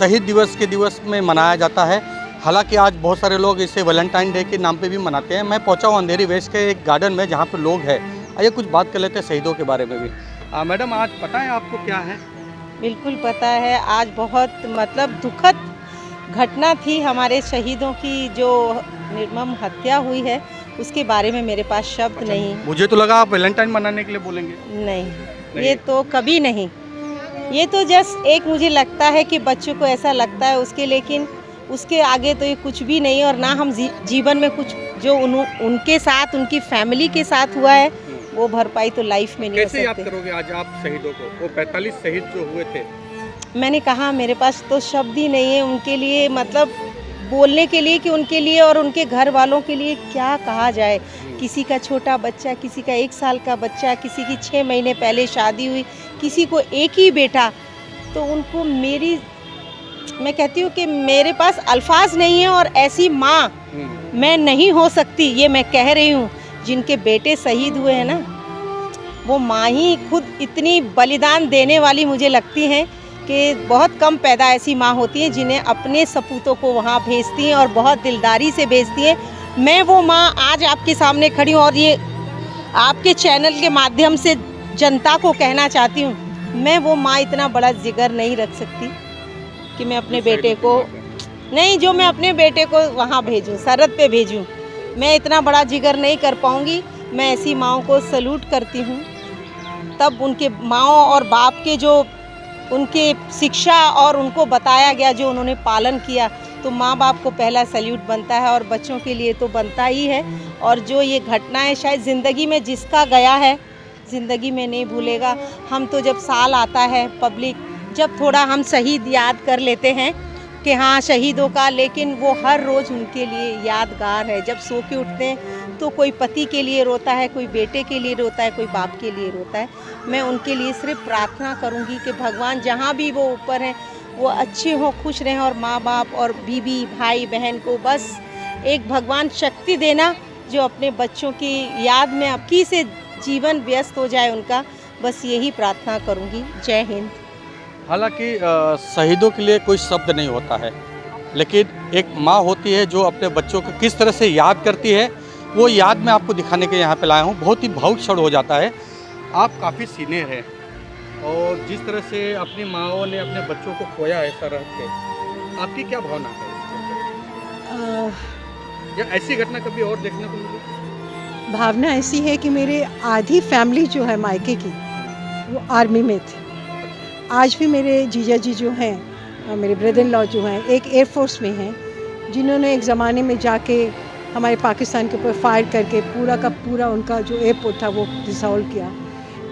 शहीद दिवस के दिवस में मनाया जाता है। हालांकि आज बहुत सारे लोग इसे वैलेंटाइन डे के नाम पे भी मनाते हैं। मैं पहुंचा हूं अंधेरी वेस्ट के एक गार्डन में जहां पर लोग हैं। आइए कुछ बात कर लेते हैं शहीदों के बारे में भी। मैडम, आज पता है आपको क्या है? बिल्कुल पता है। आज बहुत दुखद घटना थी हमारे शहीदों की, जो निर्मम हत्या हुई है, उसके बारे में मेरे पास शब्द नहीं। मुझे तो लगा आप वैलेंटाइन मनाने के लिए बोलेंगे। नहीं, ये तो कभी नहीं। ये तो जस्ट एक, मुझे लगता है कि बच्चों को ऐसा लगता है उसके, लेकिन उसके आगे तो ये कुछ भी नहीं। और ना हम जीवन में कुछ जो उनके साथ, उनकी फैमिली के साथ हुआ है, वो भरपाई तो लाइफ में नहीं हो सकती। कैसे याद करोगे आज आप शहीदों को, वो 45 शहीद जो हुए थे? मैंने कहा मेरे पास तो शब्द ही नहीं है उनके लिए, बोलने के लिए कि उनके लिए और उनके घर वालों के लिए क्या कहा जाए। किसी का छोटा बच्चा, किसी का 1 साल का बच्चा, किसी की 6 महीने पहले शादी हुई, किसी को एक ही बेटा। तो उनको मैं कहती हूँ कि मेरे पास अल्फाज नहीं है। और ऐसी माँ मैं नहीं हो सकती, ये मैं कह रही हूँ। जिनके बेटे शहीद हुए हैं ना, वो माँ ही खुद इतनी बलिदान देने वाली मुझे लगती हैं कि बहुत कम पैदा ऐसी माँ होती हैं जिन्हें अपने सपूतों को वहाँ भेजती हैं और बहुत दिलदारी से भेजती हैं। मैं वो माँ आज आपके सामने खड़ी हूँ और ये आपके चैनल के माध्यम से जनता को कहना चाहती हूँ, मैं वो माँ इतना बड़ा जिगर नहीं रख सकती कि मैं अपने बेटे को नहीं, जो मैं अपने बेटे को वहाँ भेजूँ, सरहद पे भेजूँ। मैं इतना बड़ा जिगर नहीं कर पाऊँगी। मैं ऐसी माँओं को सैल्यूट करती हूँ। तब उनके माँओं और बाप के जो उनके शिक्षा और उनको बताया गया, जो उन्होंने पालन किया, तो माँ बाप को पहला सैल्यूट बनता है और बच्चों के लिए तो बनता ही है। और जो ये घटनाएं शायद ज़िंदगी में जिसका गया है, ज़िंदगी में नहीं भूलेगा। हम तो जब साल आता है पब्लिक, जब थोड़ा हम शहीद याद कर लेते हैं कि हाँ शहीदों का, लेकिन वो हर रोज़ उनके लिए यादगार है। जब सो के उठते हैं तो कोई पति के लिए रोता है, कोई बेटे के लिए रोता है, कोई बाप के लिए रोता है। मैं उनके लिए सिर्फ प्रार्थना करूंगी कि भगवान जहाँ भी वो ऊपर हैं, वो अच्छे हों, खुश रहें। और माँ बाप और बीवी भाई बहन को बस एक भगवान शक्ति देना, जो अपने बच्चों की याद में अबकी से जीवन व्यस्त हो जाए उनका, बस यही प्रार्थना करूंगी। जय हिंद। हालांकि शहीदों के लिए कोई शब्द नहीं होता है, लेकिन एक माँ होती है जो अपने बच्चों को किस तरह से याद करती है, वो याद मैं आपको दिखाने के यहाँ पे लाया हूँ। बहुत ही भावुक क्षण हो जाता है। आप काफ़ी सीनियर हैं और जिस तरह से अपनी माँओं ने अपने बच्चों को खोया है सरहद पे, आपकी क्या भावना है? या ऐसी घटना कभी और देखने को मिली? भावना ऐसी है कि मेरे आधी फैमिली जो है मायके की, वो आर्मी में थे। आज भी मेरे जीजा जी जो हैं, मेरे ब्रदर इन लॉ जो हैं, एक एयरफोर्स में हैं, जिन्होंने एक ज़माने में जाके हमारे पाकिस्तान के ऊपर फायर करके पूरा का पूरा उनका जो एयरपोर्ट था वो डिसॉल्व किया।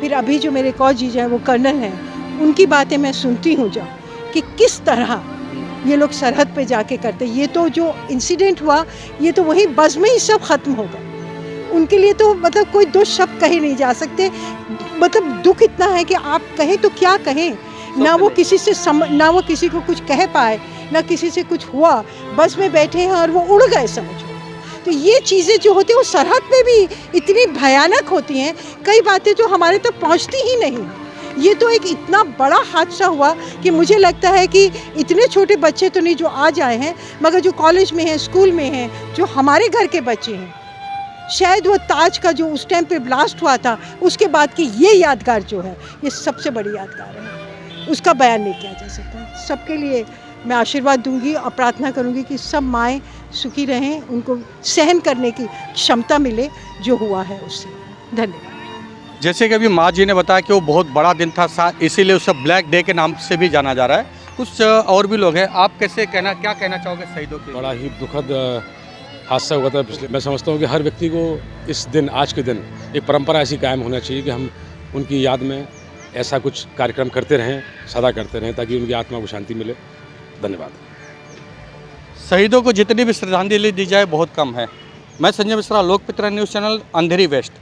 फिर अभी जो मेरे एक और जीजा हैं, वो कर्नल हैं। उनकी बातें मैं सुनती हूँ कि किस तरह ये लोग सरहद पे जाके करते। ये तो जो इंसिडेंट हुआ, ये तो वही बस में ही सब ख़त्म होगा। उनके लिए तो कोई दो शब्द कहे नहीं जा सकते। दुख इतना है कि आप कहें तो क्या कहें। ना वो किसी से ना वो किसी को कुछ कह पाए, ना किसी से कुछ हुआ। बस में बैठे हैं और वो उड़ गए, समझो। तो ये चीज़ें जो होती हैं वो सरहद पे भी इतनी भयानक होती हैं। कई बातें जो हमारे तक पहुंचती ही नहीं। ये तो एक इतना बड़ा हादसा हुआ कि मुझे लगता है कि इतने छोटे बच्चे तो नहीं जो आज आए हैं, मगर जो कॉलेज में हैं, स्कूल में हैं, जो हमारे घर के बच्चे हैं, शायद वो ताज का जो उस टाइम पे ब्लास्ट हुआ था, उसके बाद की ये यादगार जो है, ये सबसे बड़ी यादगार है। उसका बयान नहीं किया जा सकता। सबके लिए मैं आशीर्वाद दूंगी और प्रार्थना करूंगी कि सब माएँ सुखी रहें, उनको सहन करने की क्षमता मिले जो हुआ है उससे। धन्यवाद। जैसे कि अभी माँ जी ने बताया कि वो बहुत बड़ा दिन था, इसीलिए उसे ब्लैक डे के नाम से भी जाना जा रहा है। कुछ और भी लोग हैं, आप क्या कहना चाहोगे शहीदों के? बड़ा ही दुखद हादसा हुआ था पिछले। मैं समझता हूँ कि हर व्यक्ति को इस दिन, आज के दिन, एक परंपरा ऐसी कायम होना चाहिए कि हम उनकी याद में ऐसा कुछ कार्यक्रम करते रहें, सदा करते रहें, ताकि उनकी आत्मा को शांति मिले। धन्यवाद। शहीदों को जितनी भी श्रद्धांजलि दी जाए बहुत कम है। मैं संजय मिश्रा, लोकमित्र न्यूज़ चैनल, अंधेरी वेस्ट।